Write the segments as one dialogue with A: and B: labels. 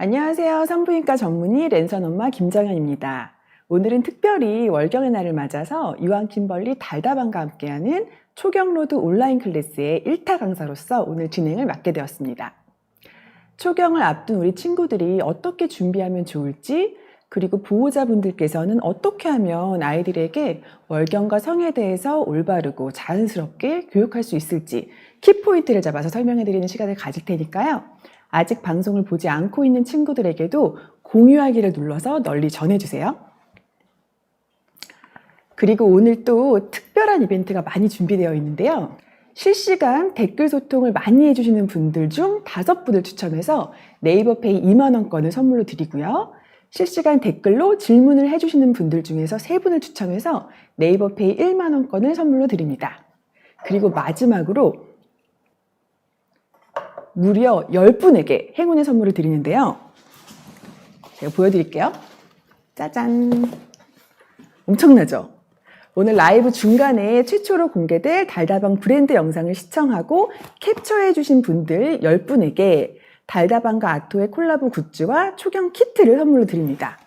A: 안녕하세요. 산부인과 전문의 랜선 엄마 김정현입니다. 오늘은 특별히 월경의 날을 맞아서 유한 킴벌리 달다방과 함께하는 초경로드 온라인 클래스의 1타 강사로서 오늘 진행을 맡게 되었습니다. 초경을 앞둔 우리 친구들이 어떻게 준비하면 좋을지, 그리고 보호자분들께서는 어떻게 하면 아이들에게 월경과 성에 대해서 올바르고 자연스럽게 교육할 수 있을지 키포인트를 잡아서 설명해드리는 시간을 가질 테니까요. 아직 방송을 보지 않고 있는 친구들에게도 공유하기를 눌러서 널리 전해주세요. 그리고 오늘 또 특별한 이벤트가 많이 준비되어 있는데요. 실시간 댓글 소통을 많이 해주시는 분들 중 5분을 추첨해서 네이버페이 2만원권을 선물로 드리고요. 실시간 댓글로 질문을 해주시는 분들 중에서 3분을 추첨해서 네이버페이 1만원권을 선물로 드립니다. 그리고 마지막으로 무려 10분에게 행운의 선물을 드리는데요. 제가 보여드릴게요. 짜잔! 엄청나죠? 오늘 라이브 중간에 최초로 공개될 달다방 브랜드 영상을 시청하고 캡처해 주신 분들 10분에게 달다방과 아토의 콜라보 굿즈와 초경 키트를 선물로 드립니다.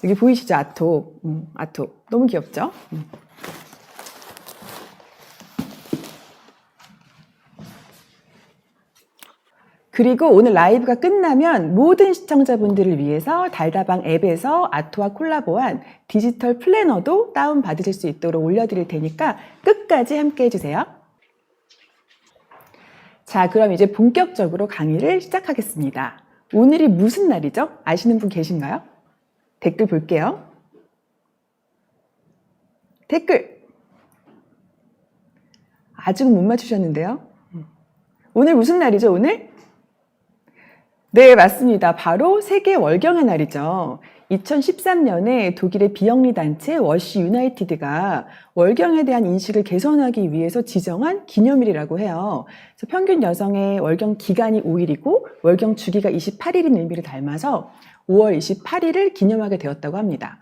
A: 여기 보이시죠? 아토. 아토. 너무 귀엽죠? 그리고 오늘 라이브가 끝나면 모든 시청자분들을 위해서 달다방 앱에서 아토와 콜라보한 디지털 플래너도 다운받으실 수 있도록 올려드릴 테니까 끝까지 함께 해주세요. 자, 그럼 이제 본격적으로 강의를 시작하겠습니다. 오늘이 무슨 날이죠? 아시는 분 계신가요? 댓글 볼게요. 댓글! 아직은 못 맞추셨는데요. 오늘 무슨 날이죠, 오늘? 네, 맞습니다. 바로 세계 월경의 날이죠. 2013년에 독일의 비영리 단체 워시 유나이티드가 월경에 대한 인식을 개선하기 위해서 지정한 기념일이라고 해요. 그래서 평균 여성의 월경 기간이 5일이고 월경 주기가 28일인 의미를 닮아서 5월 28일을 기념하게 되었다고 합니다.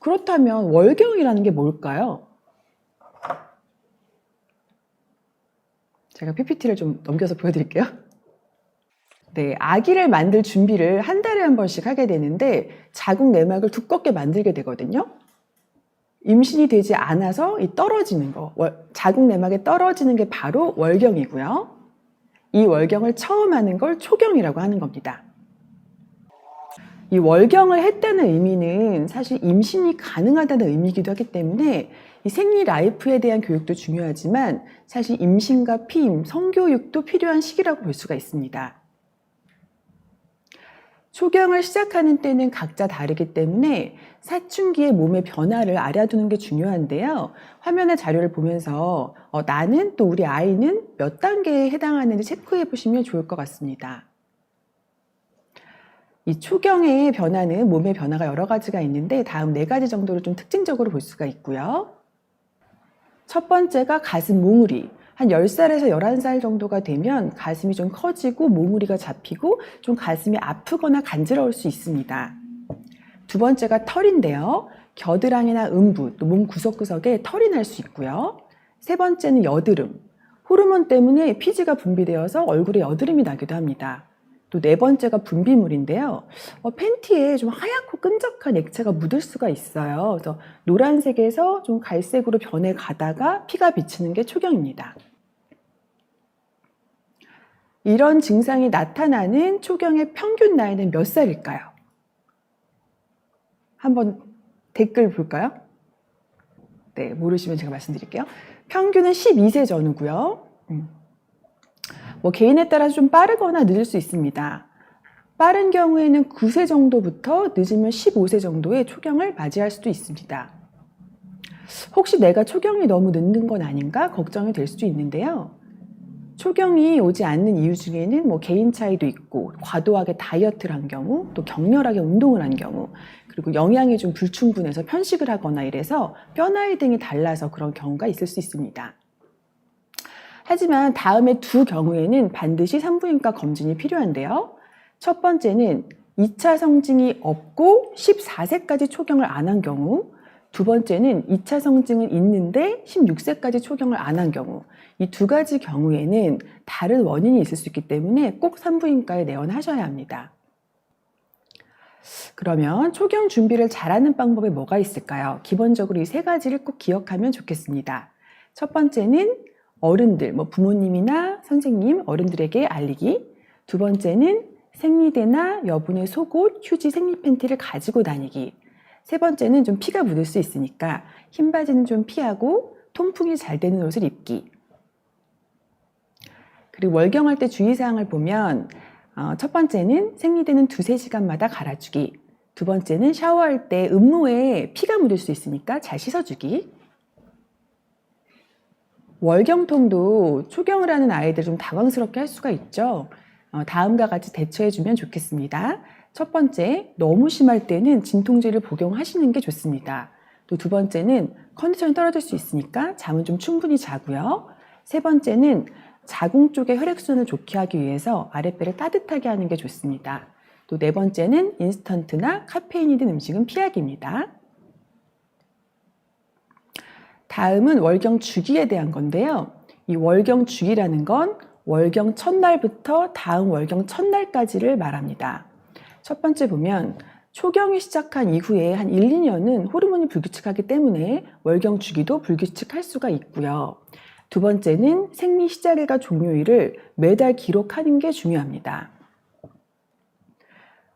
A: 그렇다면 월경이라는 게 뭘까요? 제가 PPT를 좀 넘겨서 보여드릴게요. 네, 아기를 만들 준비를 한 달에 한 번씩 하게 되는데 자궁 내막을 두껍게 만들게 되거든요. 임신이 되지 않아서 이 떨어지는 거, 자궁 내막에 떨어지는 게 바로 월경이고요. 이 월경을 처음 하는 걸 초경이라고 하는 겁니다. 이 월경을 했다는 의미는 사실 임신이 가능하다는 의미이기도 하기 때문에 이 생리 라이프에 대한 교육도 중요하지만 사실 임신과 피임, 성교육도 필요한 시기라고 볼 수가 있습니다. 초경을 시작하는 때는 각자 다르기 때문에 사춘기의 몸의 변화를 알아두는 게 중요한데요. 화면의 자료를 보면서 나는 또 우리 아이는 몇 단계에 해당하는지 체크해 보시면 좋을 것 같습니다. 이 초경의 변화는 몸의 변화가 여러 가지가 있는데 다음 4가지 정도를 좀 특징적으로 볼 수가 있고요. 첫 번째가 가슴 몽우리. 한 10살에서 11살 정도가 되면 가슴이 좀 커지고 몽우리가 잡히고 좀 가슴이 아프거나 간지러울 수 있습니다. 두 번째가 털인데요. 겨드랑이나 음부, 또 몸 구석구석에 털이 날 수 있고요. 세 번째는 여드름. 호르몬 때문에 피지가 분비되어서 얼굴에 여드름이 나기도 합니다. 또 네 번째가 분비물인데요. 팬티에 좀 하얗고 끈적한 액체가 묻을 수가 있어요. 그래서 노란색에서 좀 갈색으로 변해 가다가 피가 비치는 게 초경입니다. 이런 증상이 나타나는 초경의 평균 나이는 몇 살일까요? 한번 댓글 볼까요? 네, 모르시면 제가 말씀드릴게요. 평균은 12세 전후고요. 개인에 따라서 좀 빠르거나 늦을 수 있습니다. 빠른 경우에는 9세 정도부터 늦으면 15세 정도의 초경을 맞이할 수도 있습니다. 혹시 내가 초경이 너무 늦는 건 아닌가 걱정이 될 수도 있는데요. 초경이 오지 않는 이유 중에는 개인 차이도 있고 과도하게 다이어트를 한 경우, 또 격렬하게 운동을 한 경우, 그리고 영양이 좀 불충분해서 편식을 하거나 이래서 뼈나이 등이 달라서 그런 경우가 있을 수 있습니다. 하지만 다음에 두 경우에는 반드시 산부인과 검진이 필요한데요. 첫 번째는 2차 성징이 없고 14세까지 초경을 안 한 경우, 두 번째는 2차 성징은 있는데 16세까지 초경을 안 한 경우, 이 2가지 경우에는 다른 원인이 있을 수 있기 때문에 꼭 산부인과에 내원하셔야 합니다. 그러면 초경 준비를 잘하는 방법이 뭐가 있을까요? 기본적으로 이 세 가지를 꼭 기억하면 좋겠습니다. 첫 번째는 어른들, 부모님이나 선생님, 어른들에게 알리기. 두 번째는 생리대나 여분의 속옷, 휴지, 생리 팬티를 가지고 다니기. 세 번째는 좀 피가 묻을 수 있으니까 흰 바지는 좀 피하고 통풍이 잘 되는 옷을 입기. 그리고 월경할 때 주의사항을 보면 첫 번째는 생리대는 2-3시간마다 갈아주기. 두 번째는 샤워할 때 음모에 피가 묻을 수 있으니까 잘 씻어주기. 월경통도 초경을 하는 아이들 좀 당황스럽게 할 수가 있죠. 다음과 같이 대처해주면 좋겠습니다. 첫 번째, 너무 심할 때는 진통제를 복용하시는 게 좋습니다. 또 두 번째는 컨디션이 떨어질 수 있으니까 잠은 좀 충분히 자고요. 세 번째는 자궁 쪽의 혈액순환을 좋게 하기 위해서 아랫배를 따뜻하게 하는 게 좋습니다. 또 네 번째는 인스턴트나 카페인이 든 음식은 피하기입니다. 다음은 월경 주기에 대한 건데요. 이 월경 주기라는 건 월경 첫날부터 다음 월경 첫날까지를 말합니다. 첫 번째 보면 초경이 시작한 이후에 한 1-2년은 호르몬이 불규칙하기 때문에 월경 주기도 불규칙할 수가 있고요. 두 번째는 생리 시작일과 종료일을 매달 기록하는 게 중요합니다.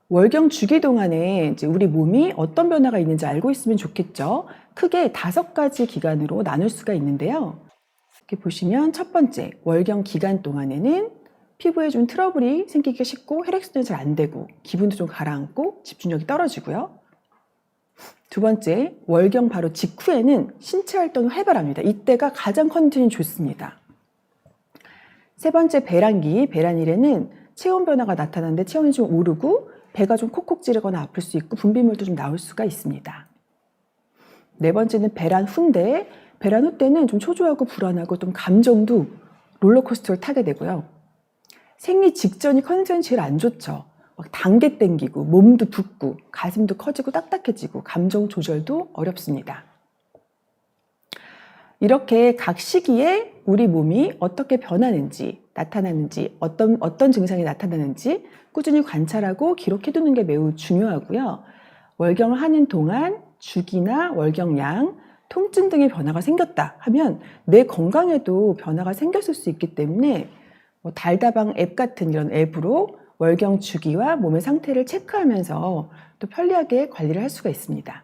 A: 월경 주기 동안에 이제 우리 몸이 어떤 변화가 있는지 알고 있으면 좋겠죠. 크게 5가지 기간으로 나눌 수가 있는데요. 이렇게 보시면 첫 번째, 월경 기간 동안에는 피부에 좀 트러블이 생기기가 쉽고 혈액순환이 잘 안 되고 기분도 좀 가라앉고 집중력이 떨어지고요. 두 번째, 월경 바로 직후에는 신체 활동이 활발합니다. 이때가 가장 컨디션이 좋습니다. 세 번째, 배란기, 배란일에는 체온 변화가 나타나는데 체온이 좀 오르고 배가 좀 콕콕 찌르거나 아플 수 있고 분비물도 좀 나올 수가 있습니다. 네 번째는 배란 후인데 배란 후 때는 좀 초조하고 불안하고 좀 감정도 롤러코스터를 타게 되고요. 생리 직전이 컨디션이 제일 안 좋죠. 막 단계 땡기고 몸도 붓고 가슴도 커지고 딱딱해지고 감정 조절도 어렵습니다. 이렇게 각 시기에 우리 몸이 어떻게 변하는지 나타나는지 어떤 증상이 나타나는지 꾸준히 관찰하고 기록해두는 게 매우 중요하고요. 월경을 하는 동안 주기나 월경량, 통증 등의 변화가 생겼다 하면 내 건강에도 변화가 생겼을 수 있기 때문에 달다방 앱 같은 이런 앱으로 월경 주기와 몸의 상태를 체크하면서 또 편리하게 관리를 할 수가 있습니다.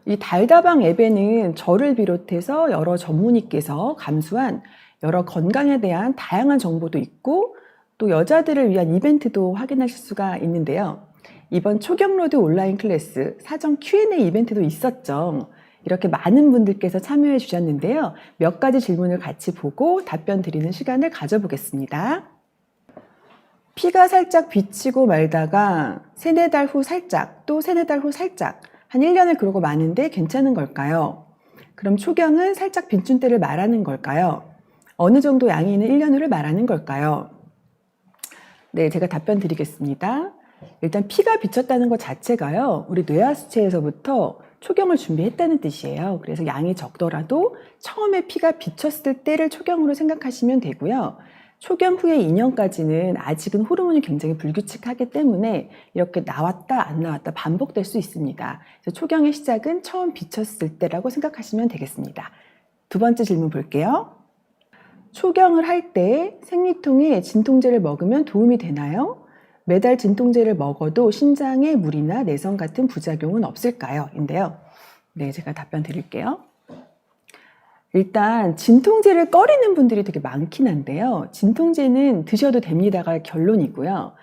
A: 이 달다방 앱에는 저를 비롯해서 여러 전문의께서 감수한 여러 건강에 대한 다양한 정보도 있고 또 여자들을 위한 이벤트도 확인하실 수가 있는데요. 이번 초경로드 온라인 클래스 사전 Q&A 이벤트도 있었죠. 이렇게 많은 분들께서 참여해 주셨는데요. 몇 가지 질문을 같이 보고 답변 드리는 시간을 가져보겠습니다. 피가 살짝 비치고 말다가 3-4달 후 살짝, 또 3-4달 후 살짝, 한 1년을 그러고 마는데 괜찮은 걸까요? 그럼 초경은 살짝 빈춘 때를 말하는 걸까요? 어느 정도 양이 있는 1년 후를 말하는 걸까요? 네, 제가 답변 드리겠습니다. 일단 피가 비쳤다는 것 자체가요, 우리 뇌하수체에서부터 초경을 준비했다는 뜻이에요. 그래서 양이 적더라도 처음에 피가 비쳤을 때를 초경으로 생각하시면 되고요. 초경 후에 2년까지는 아직은 호르몬이 굉장히 불규칙하기 때문에 이렇게 나왔다 안 나왔다 반복될 수 있습니다. 그래서 초경의 시작은 처음 비쳤을 때라고 생각하시면 되겠습니다. 두 번째 질문 볼게요. 초경을 할 때 생리통에 진통제를 먹으면 도움이 되나요? 매달 진통제를 먹어도 신장에 무리나 내성 같은 부작용은 없을까요? 인데요. 네, 제가 답변 드릴게요. 일단 진통제를 꺼리는 분들이 되게 많긴 한데요. 진통제는 드셔도 됩니다가 결론이고요.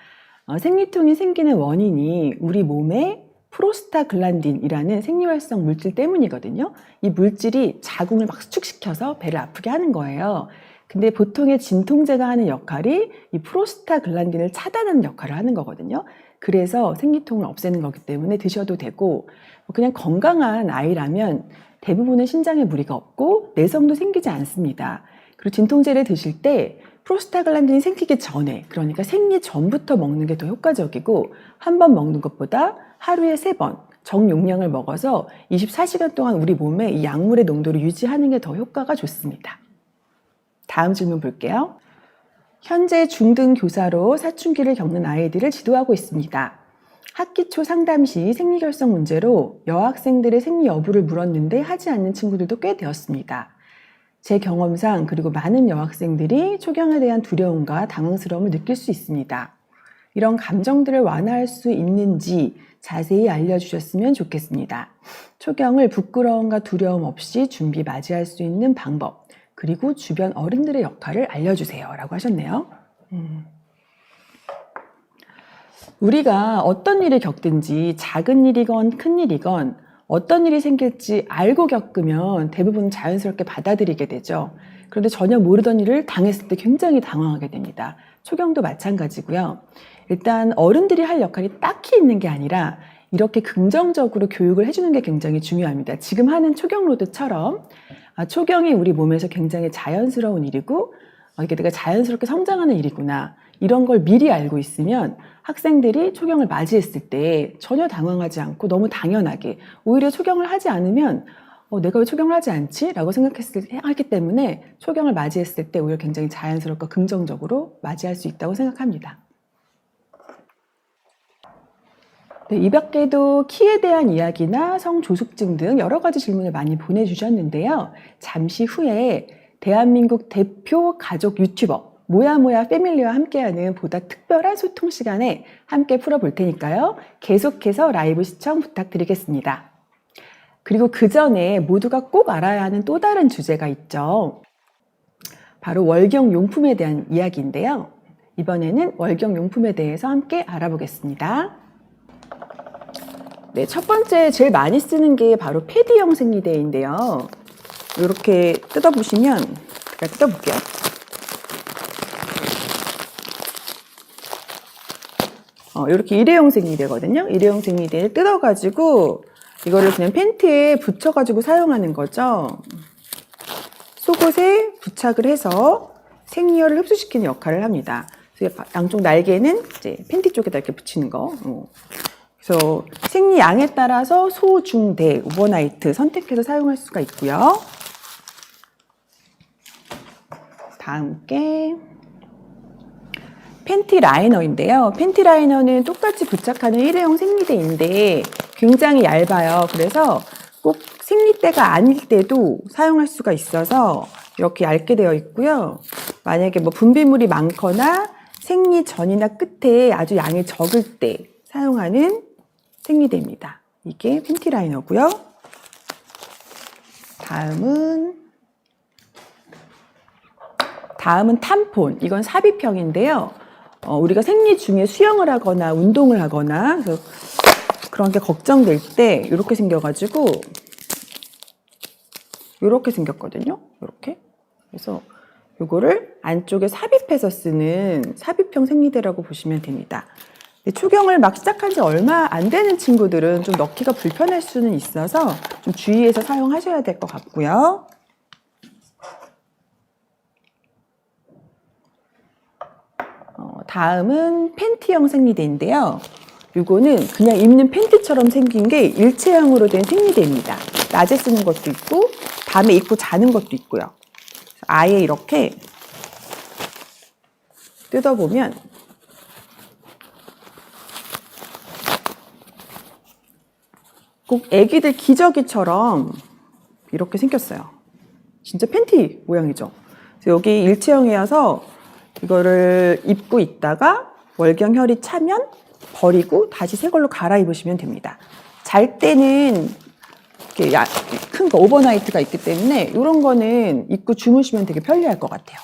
A: 생리통이 생기는 원인이 우리 몸에 프로스타글란딘이라는 생리활성 물질 때문이거든요. 이 물질이 자궁을 막 수축시켜서 배를 아프게 하는 거예요. 근데 보통의 진통제가 하는 역할이 이 프로스타글란딘을 차단하는 역할을 하는 거거든요. 그래서 생리통을 없애는 거기 때문에 드셔도 되고, 그냥 건강한 아이라면 대부분은 신장에 무리가 없고 내성도 생기지 않습니다. 그리고 진통제를 드실 때 프로스타글란딘이 생기기 전에, 그러니까 생리 전부터 먹는 게 더 효과적이고, 한 번 먹는 것보다 하루에 3번 정용량을 먹어서 24시간 동안 우리 몸에 이 약물의 농도를 유지하는 게 더 효과가 좋습니다. 다음 질문 볼게요. 현재 중등 교사로 사춘기를 겪는 아이들을 지도하고 있습니다. 학기 초 상담 시 생리결석 문제로 여학생들의 생리 여부를 물었는데 하지 않는 친구들도 꽤 되었습니다. 제 경험상 그리고 많은 여학생들이 초경에 대한 두려움과 당황스러움을 느낄 수 있습니다. 이런 감정들을 완화할 수 있는지 자세히 알려주셨으면 좋겠습니다. 초경을 부끄러움과 두려움 없이 준비 맞이할 수 있는 방법, 그리고 주변 어른들의 역할을 알려주세요 라고 하셨네요. 우리가 어떤 일을 겪든지 작은 일이건 큰 일이건 어떤 일이 생길지 알고 겪으면 대부분 자연스럽게 받아들이게 되죠. 그런데 전혀 모르던 일을 당했을 때 굉장히 당황하게 됩니다. 초경도 마찬가지고요. 일단 어른들이 할 역할이 딱히 있는 게 아니라 이렇게 긍정적으로 교육을 해주는 게 굉장히 중요합니다. 지금 하는 초경로드처럼 초경이 우리 몸에서 굉장히 자연스러운 일이고 이게 내가 자연스럽게 성장하는 일이구나. 이런 걸 미리 알고 있으면 학생들이 초경을 맞이했을 때 전혀 당황하지 않고 너무 당연하게, 오히려 초경을 하지 않으면 내가 왜 초경을 하지 않지? 라고 하기 때문에 초경을 맞이했을 때 오히려 굉장히 자연스럽고 긍정적으로 맞이할 수 있다고 생각합니다. 네, 이 밖에도 키에 대한 이야기나 성조숙증 등 여러 가지 질문을 많이 보내주셨는데요. 잠시 후에 대한민국 대표 가족 유튜버 모야모야 패밀리와 함께하는 보다 특별한 소통 시간에 함께 풀어볼 테니까요. 계속해서 라이브 시청 부탁드리겠습니다. 그리고 그 전에 모두가 꼭 알아야 하는 또 다른 주제가 있죠. 바로 월경용품에 대한 이야기인데요. 이번에는 월경용품에 대해서 함께 알아보겠습니다. 네, 첫 번째 제일 많이 쓰는 게 바로 패디형 생리대인데요. 이렇게 뜯어보시면, 제가 뜯어볼게요. 이렇게 일회용 생리대거든요. 일회용 생리대를 뜯어가지고 이거를 그냥 팬티에 붙여가지고 사용하는 거죠. 속옷에 부착을 해서 생리혈을 흡수시키는 역할을 합니다. 그래서 양쪽 날개는 이제 팬티 쪽에다 이렇게 붙이는 거. 그래서 생리양에 따라서 소, 중, 대, 오버나이트 선택해서 사용할 수가 있고요. 다음 게 팬티 라이너인데요. 팬티 라이너는 똑같이 부착하는 일회용 생리대인데 굉장히 얇아요. 그래서 꼭 생리대가 아닐 때도 사용할 수가 있어서 이렇게 얇게 되어 있고요. 만약에 뭐 분비물이 많거나 생리 전이나 끝에 아주 양이 적을 때 사용하는 생리대입니다. 이게 팬티 라이너고요. 다음은 탐폰. 이건 삽입형인데요. 우리가 생리 중에 수영을 하거나 운동을 하거나 그런 게 걱정될 때 이렇게 생겨가지고 이렇게 생겼거든요. 이렇게. 그래서 이거를 안쪽에 삽입해서 쓰는 삽입형 생리대라고 보시면 됩니다. 초경을 막 시작한 지 얼마 안 되는 친구들은 좀 넣기가 불편할 수는 있어서 좀 주의해서 사용하셔야 될 것 같고요. 다음은 팬티형 생리대인데요. 이거는 그냥 입는 팬티처럼 생긴 게 일체형으로 된 생리대입니다. 낮에 쓰는 것도 있고 밤에 입고 자는 것도 있고요. 아예 이렇게 뜯어보면 꼭 애기들 기저귀처럼 이렇게 생겼어요. 진짜 팬티 모양이죠. 그래서 여기 일체형이어서 이거를 입고 있다가 월경혈이 차면 버리고 다시 새 걸로 갈아입으시면 됩니다. 잘 때는 이렇게 큰 거 오버나이트가 있기 때문에 이런 거는 입고 주무시면 되게 편리할 것 같아요.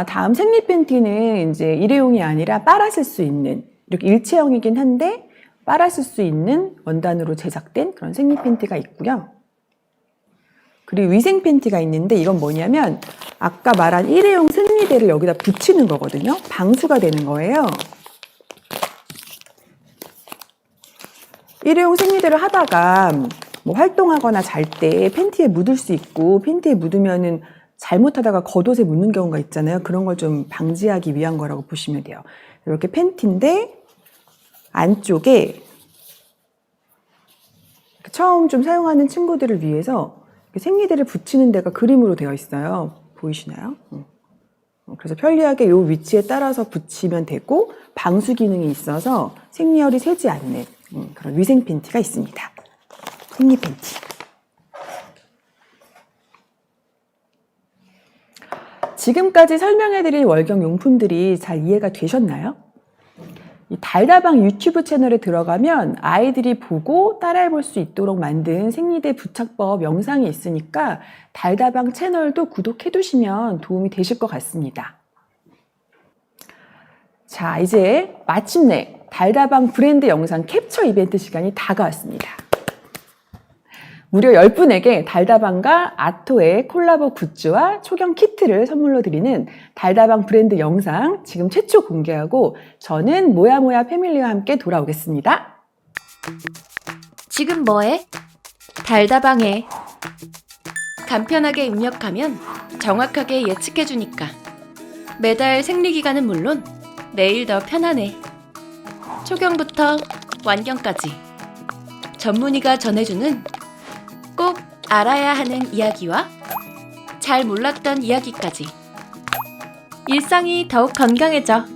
A: 다음 생리 팬티는 이제 일회용이 아니라 빨아 쓸 수 있는, 이렇게 일체형이긴 한데 빨아 쓸 수 있는 원단으로 제작된 그런 생리 팬티가 있고요. 그리고 위생 팬티가 있는데 이건 뭐냐면 아까 말한 일회용 생리대를 여기다 붙이는 거거든요. 방수가 되는 거예요. 일회용 생리대를 하다가 뭐 활동하거나 잘 때 팬티에 묻을 수 있고, 팬티에 묻으면은 잘못하다가 겉옷에 묻는 경우가 있잖아요. 그런 걸 좀 방지하기 위한 거라고 보시면 돼요. 이렇게 팬티인데 안쪽에 처음 좀 사용하는 친구들을 위해서 생리대를 붙이는 데가 그림으로 되어 있어요. 보이시나요? 그래서 편리하게 이 위치에 따라서 붙이면 되고 방수 기능이 있어서 생리혈이 새지 않는 그런 위생 팬티가 있습니다. 생리 팬티. 지금까지 설명해드린 월경 용품들이 잘 이해가 되셨나요? 이 달다방 유튜브 채널에 들어가면 아이들이 보고 따라해볼 수 있도록 만든 생리대 부착법 영상이 있으니까 달다방 채널도 구독해두시면 도움이 되실 것 같습니다. 자, 이제 마침내 달다방 브랜드 영상 캡처 이벤트 시간이 다가왔습니다. 무려 10분에게 달다방과 아토의 콜라보 굿즈와 초경 키트를 선물로 드리는 달다방 브랜드 영상 지금 최초 공개하고 저는 모야모야 패밀리와 함께 돌아오겠습니다.
B: 지금 뭐해? 달다방에. 간편하게 입력하면 정확하게 예측해주니까 매달 생리기간은 물론 매일 더 편하네. 초경부터 완경까지 전문의가 전해주는 꼭 알아야 하는 이야기와 잘 몰랐던 이야기까지 일상이 더욱 건강해져.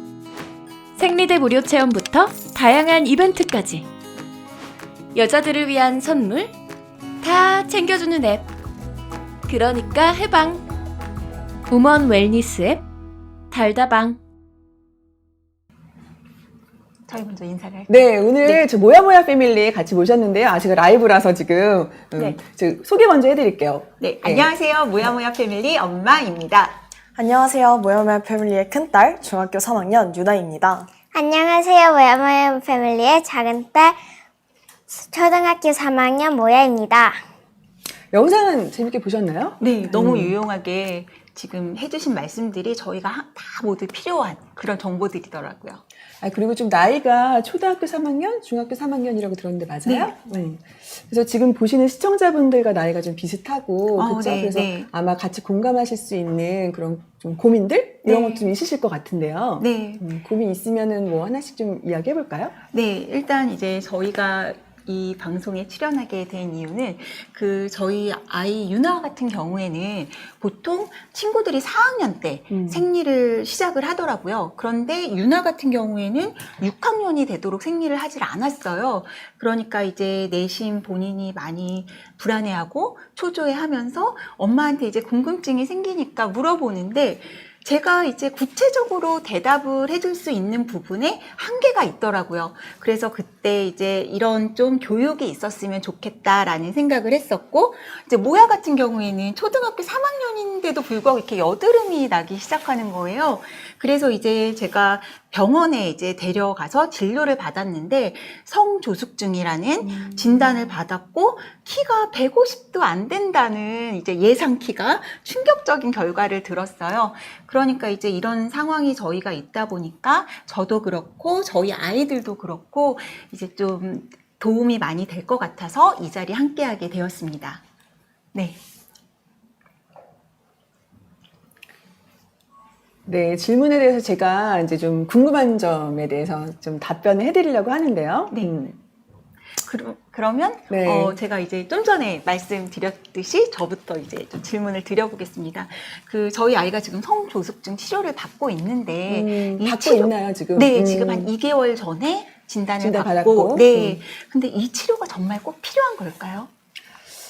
B: 생리대 무료 체험부터 다양한 이벤트까지 여자들을 위한 선물 다 챙겨주는 앱. 그러니까 해방. 우먼 웰니스 앱 달다방.
C: 저희 먼저 인사를 할게요.
A: 네, 오늘 저 모야모야 패밀리 같이 모셨는데요. 제가 라이브라서 지금
C: 네.
A: 저 소개 먼저 해드릴게요.
C: 네, 안녕하세요. 모야모야 패밀리 엄마입니다.
D: 안녕하세요. 모야모야 패밀리의 큰딸 중학교 3학년 유나입니다.
E: 안녕하세요. 모야모야 패밀리의 작은딸 초등학교 3학년 모야입니다.
A: 영상은 재밌게 보셨나요?
C: 네, 너무 유용하게 지금 해주신 말씀들이 저희가 다 모두 필요한 그런 정보들이더라고요.
A: 그리고 좀 나이가 초등학교 3학년, 중학교 3학년이라고 들었는데 맞아요?
C: 네.
A: 그래서 지금 보시는 시청자분들과 나이가 좀 비슷하고, 그렇죠?
C: 네,
A: 그래서
C: 네.
A: 아마 같이 공감하실 수 있는 그런 좀 고민들 이런
C: 네.
A: 것도 좀 있으실 것 같은데요.
C: 네,
A: 고민 있으면은 뭐 하나씩 좀 이야기해 볼까요?
C: 네, 일단 이제 저희가 이 방송에 출연하게 된 이유는 저희 아이 유나 같은 경우에는 보통 친구들이 4학년 때 생리를 시작을 하더라고요. 그런데 유나 같은 경우에는 6학년이 되도록 생리를 하질 않았어요. 그러니까 이제 내심 본인이 많이 불안해하고 초조해하면서 엄마한테 이제 궁금증이 생기니까 물어보는데 제가 이제 구체적으로 대답을 해줄 수 있는 부분에 한계가 있더라고요. 그래서 그때 이제 이런 좀 교육이 있었으면 좋겠다라는 생각을 했었고, 이제 모야 같은 경우에는 초등학교 3학년인데도 불구하고 이렇게 여드름이 나기 시작하는 거예요. 그래서 이제 제가 병원에 이제 데려가서 진료를 받았는데 성조숙증이라는 진단을 받았고 키가 150도 안 된다는 이제 예상 키가 충격적인 결과를 들었어요. 그러니까 이제 이런 상황이 저희가 있다 보니까 저도 그렇고 저희 아이들도 그렇고 이제 좀 도움이 많이 될 것 같아서 이 자리에 함께하게 되었습니다. 네.
A: 네, 질문에 대해서 제가 이제 좀 궁금한 점에 대해서 좀 답변을 해드리려고 하는데요.
C: 네. 그러면
A: 네.
C: 제가 이제 좀 전에 말씀드렸듯이 저부터 이제 좀 질문을 드려보겠습니다. 저희 아이가 지금 성조숙증 치료를 받고 있는데
A: 받고 있나요 지금?
C: 네, 지금 한 2개월 전에 진단을
A: 진단
C: 받고,
A: 받았고.
C: 네. 근데 이 치료가 정말 꼭 필요한 걸까요?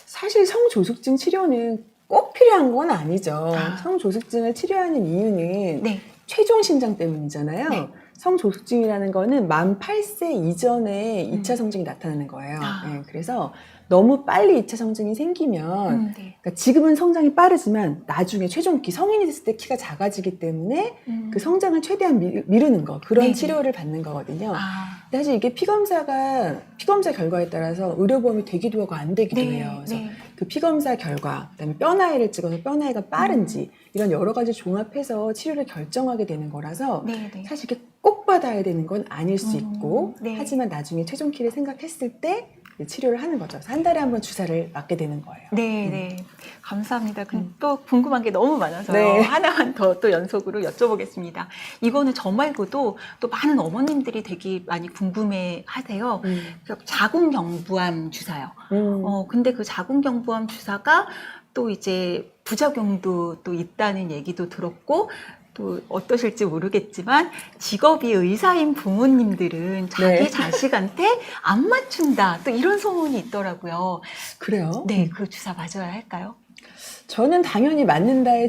A: 사실 성조숙증 치료는 꼭 필요한 건 아니죠.
C: 아.
A: 성조숙증을 치료하는 이유는
C: 네.
A: 최종 신장 때문이잖아요.
C: 네.
A: 성조숙증이라는 거는 만 8세 이전에 2차 성징이 나타나는 거예요.
C: 아.
A: 네, 그래서 너무 빨리 2차 성징이 생기면
C: 네.
A: 그러니까 지금은 성장이 빠르지만 나중에 최종기 성인이 됐을 때 키가 작아지기 때문에 그 성장을 최대한 미루는 거 그런
C: 네네.
A: 치료를 받는 거거든요.
C: 아.
A: 근데 사실 이게 피검사 결과에 따라서 의료보험이 되기도 하고 안 되기도
C: 네.
A: 해요. 그래서
C: 네.
A: 그 피검사 결과, 그다음에 뼈 나이를 찍어서 뼈 나이가 빠른지 이런 여러 가지 종합해서 치료를 결정하게 되는 거라서
C: 네. 네.
A: 사실 이게 꼭 받아야 되는 건 아닐 수 있고
C: 네.
A: 하지만 나중에 최종 키를 생각했을 때 치료를 하는 거죠. 그래서 한 달에 한 번 주사를 맞게 되는 거예요.
C: 네, 네. 감사합니다. 또 궁금한 게 너무 많아서요.
A: 네.
C: 하나만 더 또 연속으로 여쭤보겠습니다. 이거는 저 말고도 또 많은 어머님들이 되게 많이 궁금해 하세요. 자궁경부암 주사요. 근데 그 자궁경부암 주사가 또 이제 부작용도 또 있다는 얘기도 들었고, 또 어떠실지 모르겠지만 직업이 의사인 부모님들은 자기
A: 네.
C: 자식한테 안 맞춘다. 또 이런 소문이 있더라고요.
A: 그래요?
C: 네, 그 주사 맞아야 할까요?
A: 저는 당연히 맞는다의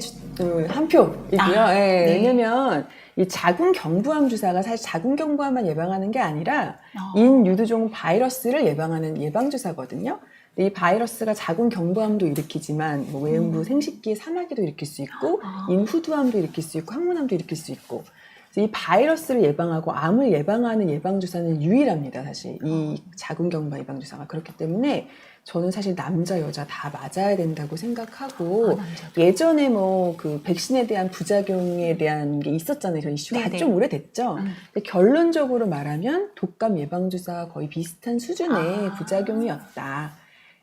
A: 한 표이고요.
C: 아,
A: 예,
C: 네.
A: 왜냐면 이 자궁경부암 주사가 사실 자궁경부암만 예방하는 게 아니라
C: 어.
A: 인유두종 바이러스를 예방하는 예방주사거든요. 이 바이러스가 자궁경부암도 일으키지만 뭐 외음부 생식기의 사마귀도 일으킬 수 있고
C: 아.
A: 인후두암도 일으킬 수 있고 항문암도 일으킬 수 있고 그래서 이 바이러스를 예방하고 암을 예방하는 예방주사는 유일합니다. 사실 이 자궁경부암 예방주사가 그렇기 때문에 저는 사실 남자 여자 다 맞아야 된다고 생각하고
C: 남자도.
A: 예전에 뭐 그 백신에 대한 부작용에 대한 게 있었잖아요. 이런 이슈가
C: 네네.
A: 좀 오래됐죠. 근데 결론적으로 말하면 독감 예방주사와 거의 비슷한 수준의
C: 아.
A: 부작용이었다.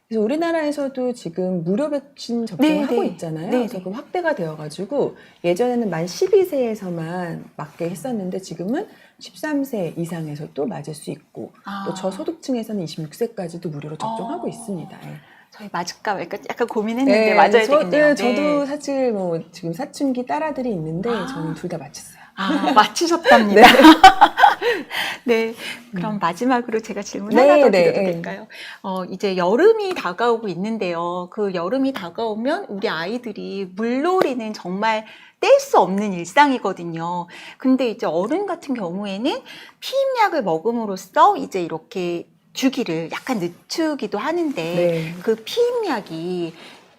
A: 그래서 우리나라에서도 지금 무료 백신 접종을
C: 네네.
A: 하고 있잖아요.
C: 네네.
A: 그래서 그 확대가 되어가지고 예전에는 만 12세에서만 맞게 했었는데 지금은 13세 이상에서도 맞을 수 있고
C: 아.
A: 또 저소득층에서는 26세까지도 무료로 접종하고 있습니다. 예.
C: 저희 맞을까 말까 약간 고민했는데 맞아야 되겠네요. 네.
A: 저도 사실 뭐 지금 사춘기 딸아들이 있는데
C: 아.
A: 저는 둘 다 맞췄어요.
C: 아, 맞추셨답니다. 네. 그럼 마지막으로 제가 질문
A: 네,
C: 하나 더
A: 네,
C: 드려도
A: 네.
C: 될까요? 이제 여름이 다가오고 있는데요. 그 여름이 다가오면 우리 아이들이 물놀이는 정말 뗄 수 없는 일상이거든요. 근데 이제 어른 같은 경우에는 피임약을 먹음으로써 이제 이렇게 주기를 약간 늦추기도 하는데
A: 네.
C: 그 피임약이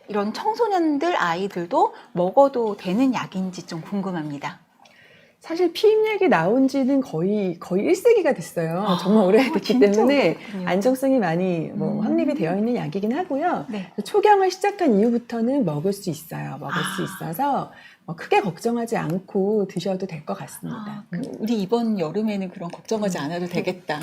C: 이런 청소년들 아이들도 먹어도 되는 약인지 좀 궁금합니다.
A: 사실 피임약이 나온 지는 거의 1세기가 됐어요.
C: 아,
A: 정말 오래됐기
C: 진짜
A: 때문에
C: 오래됐군요.
A: 안정성이 많이 뭐 확립이 되어 있는 약이긴 하고요.
C: 네.
A: 초경을 시작한 이후부터는 먹을 수 있어요. 먹을 수
C: 아.
A: 있어서 크게 걱정하지 않고 드셔도 될 것 같습니다.
C: 아, 우리 이번 여름에는 그런 걱정하지 않아도 되겠다.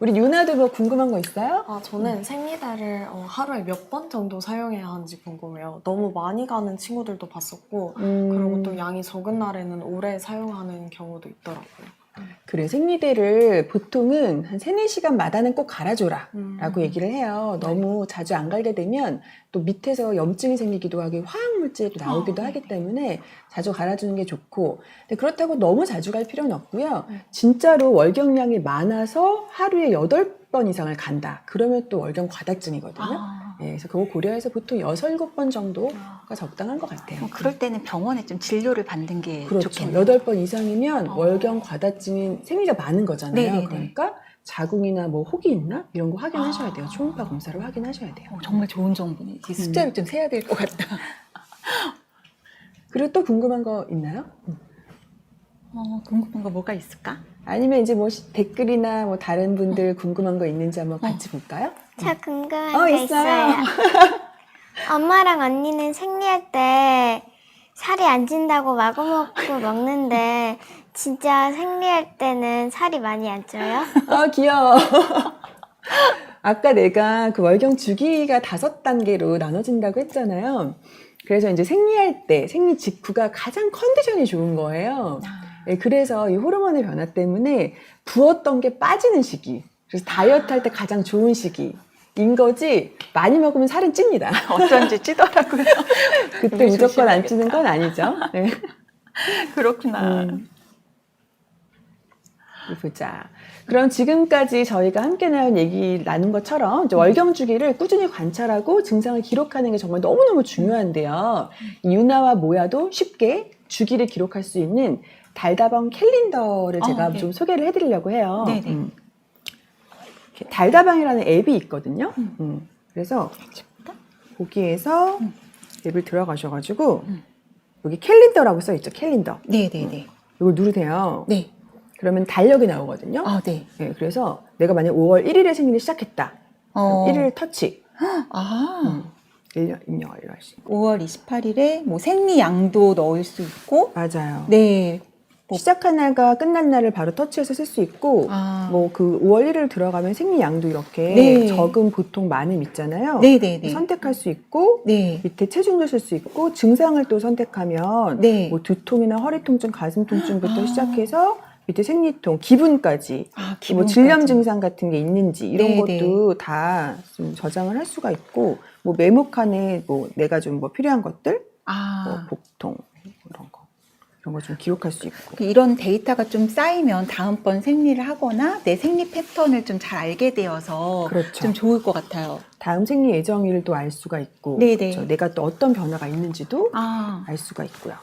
A: 우리 유나도 뭐 궁금한 거 있어요?
D: 저는 생리대를 하루에 몇 번 정도 사용해야 하는지 궁금해요. 너무 많이 가는 친구들도 봤었고 그리고 또 양이 적은 날에는 오래 사용하는 경우도 있더라고요.
A: 그래, 생리대를 보통은 한 3, 4시간마다는 꼭 갈아줘라 라고
D: 음.
A: 얘기를 해요. 너무 자주 안 갈게 되면 또 밑에서 염증이 생기기도 하고 화학물질이 나오기도 하기 때문에 자주 갈아주는 게 좋고, 근데 그렇다고 너무 자주 갈 필요는 없고요. 진짜로 월경량이 많아서 하루에 8번 이상을 간다. 그러면 또 월경 과다증이거든요.
C: 아,
A: 네, 그래서 그거 고려해서 보통 6, 7번 정도가 적당한 것 같아요.
C: 그럴 때는 병원에 좀 진료를 받는 게
A: 그렇죠.
C: 좋겠네요.
A: 8번 이상이면 월경 과다증인 생리가 많은 거잖아요.
C: 네네네.
A: 그러니까 자궁이나 뭐 혹이 있나? 이런 거 확인하셔야 돼요. 초음파 검사를 확인하셔야 돼요.
C: 정말 좋은 정보네. 이 숫자를 좀 세야 될 것 같다.
A: 그리고 또 궁금한 거 있나요?
C: 궁금한 거 뭐가 있을까?
A: 아니면 이제 뭐 댓글이나 뭐 다른 분들 궁금한 거 있는지 한번 같이 볼까요?
E: 저 궁금한 게
A: 있어요.
E: 있어요. 엄마랑 언니는 생리할 때 살이 안 찐다고 마구먹고 먹는데 진짜 생리할 때는 살이 많이 안 쪄요?
A: 귀여워. 아까 내가 그 월경 주기가 5단계로 나눠진다고 했잖아요. 그래서 이제 생리할 때, 생리 직후가 가장 컨디션이 좋은 거예요. 네, 그래서 이 호르몬의 변화 때문에 부었던 게 빠지는 시기. 그래서 다이어트 할 때 가장 좋은 시기인 거지, 많이 먹으면 살은 찝니다.
C: 어쩐지 찌더라고요.
A: 그때 무조건 안 찌는 건 아니죠. 네.
C: 그렇구나.
A: 보자. 그럼 지금까지 저희가 함께 나눈 것처럼 이제 월경 주기를 꾸준히 관찰하고 증상을 기록하는 게 정말 너무너무 중요한데요. 이 유나와 모야도 쉽게 주기를 기록할 수 있는 달다방 캘린더를 제가
C: 네.
A: 좀 소개를 해드리려고 해요.
C: 네네.
A: 이렇게 달다방이라는 앱이 있거든요. 그래서 거기에서 앱을 들어가셔가지고 여기 캘린더라고 써있죠. 캘린더.
C: 네네네.
A: 이걸 누르세요.
C: 네.
A: 그러면 달력이 나오거든요.
C: 네.
A: 네, 그래서 내가 만약 5월 1일에 생리를 시작했다. 1일 터치. 1년 입력 완료하시고.
C: 5월 28일에 뭐 생리양도 넣을 수 있고,
A: 맞아요.
C: 네.
A: 시작한 날과 끝난 날을 바로 터치해서 쓸 수 있고, 뭐 그 5월 1일 들어가면 생리양도 이렇게
C: 네.
A: 적음, 보통, 많음 있잖아요.
C: 네네네.
A: 선택할 수 있고,
C: 네.
A: 밑에 체중도 쓸 수 있고, 증상을 또 선택하면
C: 네.
A: 뭐 두통이나 허리 통증, 가슴 통증부터 시작해서 밑에 생리통, 기분까지, 뭐
C: 기분까지.
A: 질염 증상 같은 게 있는지 이런
C: 네네.
A: 것도 다 좀 저장을 할 수가 있고, 뭐 메모칸에 뭐 내가 좀 뭐 필요한 것들, 뭐 복통 이런 거 이런 거 좀 기록할 수 있고.
C: 이런 데이터가 좀 쌓이면 다음번 생리를 하거나 내 생리 패턴을 좀 잘 알게 되어서
A: 그렇죠.
C: 좀 좋을 것 같아요.
A: 다음 생리 예정일도 알 수가 있고,
C: 네네.
A: 그렇죠. 내가 또 어떤 변화가 있는지도
C: 아,
A: 알 수가 있고요.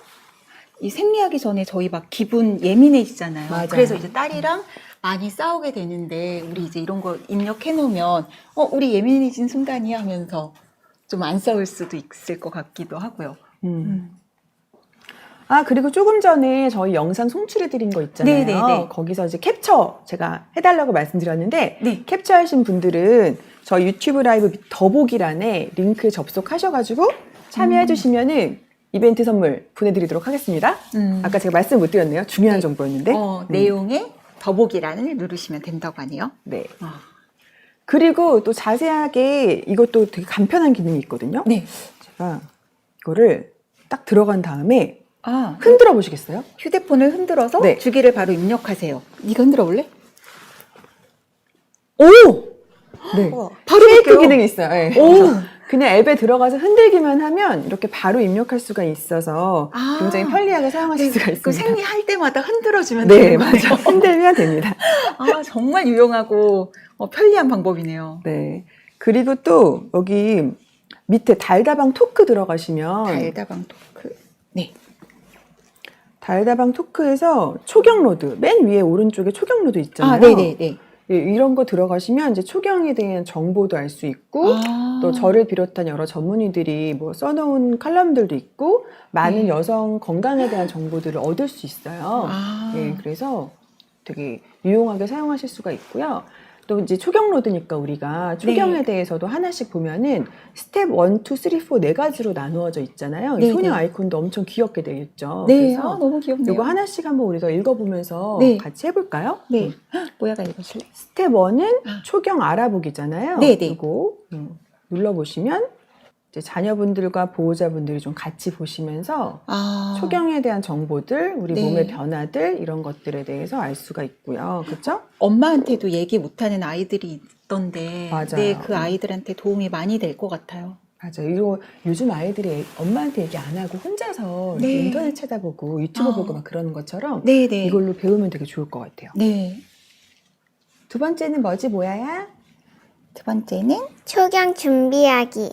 C: 이 생리하기 전에 저희 막 기분 예민해지잖아요.
A: 맞아요.
C: 그래서 이제 딸이랑 많이 싸우게 되는데 우리 이제 이런 거 입력해 놓으면 우리 예민해진 순간이야 하면서 좀 안 싸울 수도 있을 것 같기도 하고요.
A: 아, 그리고 조금 전에 저희 영상 송출해 드린 거 있잖아요.
C: 네네네.
A: 거기서 이제 캡처 제가 해달라고 말씀드렸는데,
C: 네.
A: 캡처하신 분들은 저희 유튜브 라이브 더보기란에 링크에 접속하셔가지고 참여해 주시면은 이벤트 선물 보내드리도록 하겠습니다. 아까 제가 말씀 못 드렸네요. 중요한
C: 네.
A: 정보였는데.
C: 내용에 더보기란을 누르시면 된다고 하네요.
A: 네.
C: 아.
A: 그리고 또 자세하게 이것도 되게 간편한 기능이 있거든요.
C: 네.
A: 제가 이거를 딱 들어간 다음에
C: 아,
A: 흔들어 보시겠어요?
C: 휴대폰을 흔들어서
A: 네.
C: 주기를 바로 입력하세요. 네가 흔들어 볼래?
A: 오! 네.
D: 우와.
A: 바로 쉐이크
C: 볼게요.
A: 기능이 있어요. 네.
C: 오!
A: 그냥 앱에 들어가서 흔들기만 하면 이렇게 바로 입력할 수가 있어서
C: 아.
A: 굉장히 편리하게 사용하실 수가 있습니다.
C: 그 생리할 때마다 흔들어주면
A: 네,
C: 되는 거예요.
A: 맞아요. 흔들면 됩니다.
C: 아, 정말 유용하고 편리한 방법이네요.
A: 네. 그리고 또 여기 밑에 달다방 토크 들어가시면
C: 달다방 토크. 네.
A: 달다방 토크에서 초경로드 맨 위에 오른쪽에 초경로드 있잖아요.
C: 아, 네네네.
A: 예, 이런 거 들어가시면 이제 초경에 대한 정보도 알 수 있고
C: 아.
A: 또 저를 비롯한 여러 전문의들이 뭐 써놓은 칼럼들도 있고 많은
C: 네.
A: 여성 건강에 대한 정보들을 얻을 수 있어요.
C: 아.
A: 예, 그래서 되게 유용하게 사용하실 수가 있고요. 또 이제 초경로드니까 우리가 초경에
C: 네.
A: 대해서도 하나씩 보면은 스텝 1, 2, 3, 4 네 가지로 나누어져 있잖아요. 이
C: 네,
A: 소녀
C: 네.
A: 아이콘도 엄청 귀엽게 되어 있죠.
C: 네,
A: 그래서
C: 너무 귀엽네요.
A: 이거 하나씩 한번 우리가 읽어보면서
C: 네.
A: 같이 해볼까요?
C: 네. 모야가 읽으실래?
A: 스텝 1은
C: 아.
A: 초경 알아보기잖아요.
C: 네네.
A: 이거 눌러보시면 이제 자녀분들과 보호자분들이 좀 같이 보시면서
C: 아.
A: 초경에 대한 정보들, 우리
C: 네.
A: 몸의 변화들 이런 것들에 대해서 알 수가 있고요. 그렇죠?
C: 엄마한테도 얘기 못하는 아이들이 있던데,
A: 맞아요.
C: 네, 그 아이들한테 도움이 많이 될 것 같아요.
A: 맞아요. 이거 요즘 아이들이 엄마한테 얘기 안 하고 혼자서
C: 네.
A: 이렇게 인터넷 찾아보고 유튜브
C: 어.
A: 보고 막 그러는 것처럼
C: 네네.
A: 이걸로 배우면 되게 좋을 것 같아요.
C: 네.
A: 두 번째는 뭐지, 뭐야야?
C: 두 번째는
E: 초경 준비하기.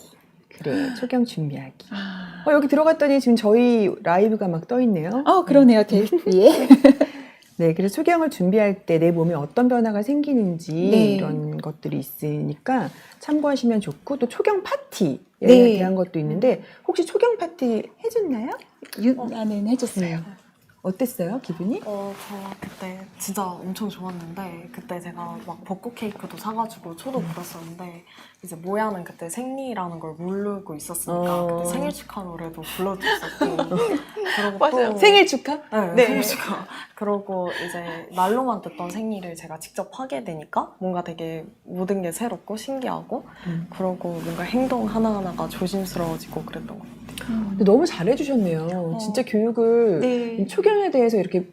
A: 그래, 초경 준비하기.
C: 아,
A: 여기 들어갔더니 지금 저희 라이브가 막 떠 있네요.
C: 그러네요. 제일 위에.
A: 네, 그래서 초경을 준비할 때 내 몸에 어떤 변화가 생기는지
C: 네.
A: 이런 것들이 있으니까 참고하시면 좋고, 또 초경 파티에
C: 네.
A: 대한 것도 있는데 혹시 초경 파티 해줬나요?
C: 유나는 해줬어요.
A: 어땠어요, 기분이?
D: 저 그때 진짜 엄청 좋았는데 그때 제가 막 벚꽃 케이크도 사가지고 초도 불었었는데 이제 모야는 그때 생리라는 걸 모르고 있었으니까 그때 생일 축하 노래도 불러줬었고 그리고 또
A: 생일 축하?
D: 네,
A: 네.
D: 생일 축하. 그러고 이제 말로만 듣던 생리를 제가 직접 하게 되니까 뭔가 되게 모든 게 새롭고 신기하고 그러고 뭔가 행동 하나하나가 조심스러워지고 그랬던 것 같아요.
A: 근데 너무 잘해주셨네요. 진짜 교육을
C: 네.
A: 이 초경에 대해서 이렇게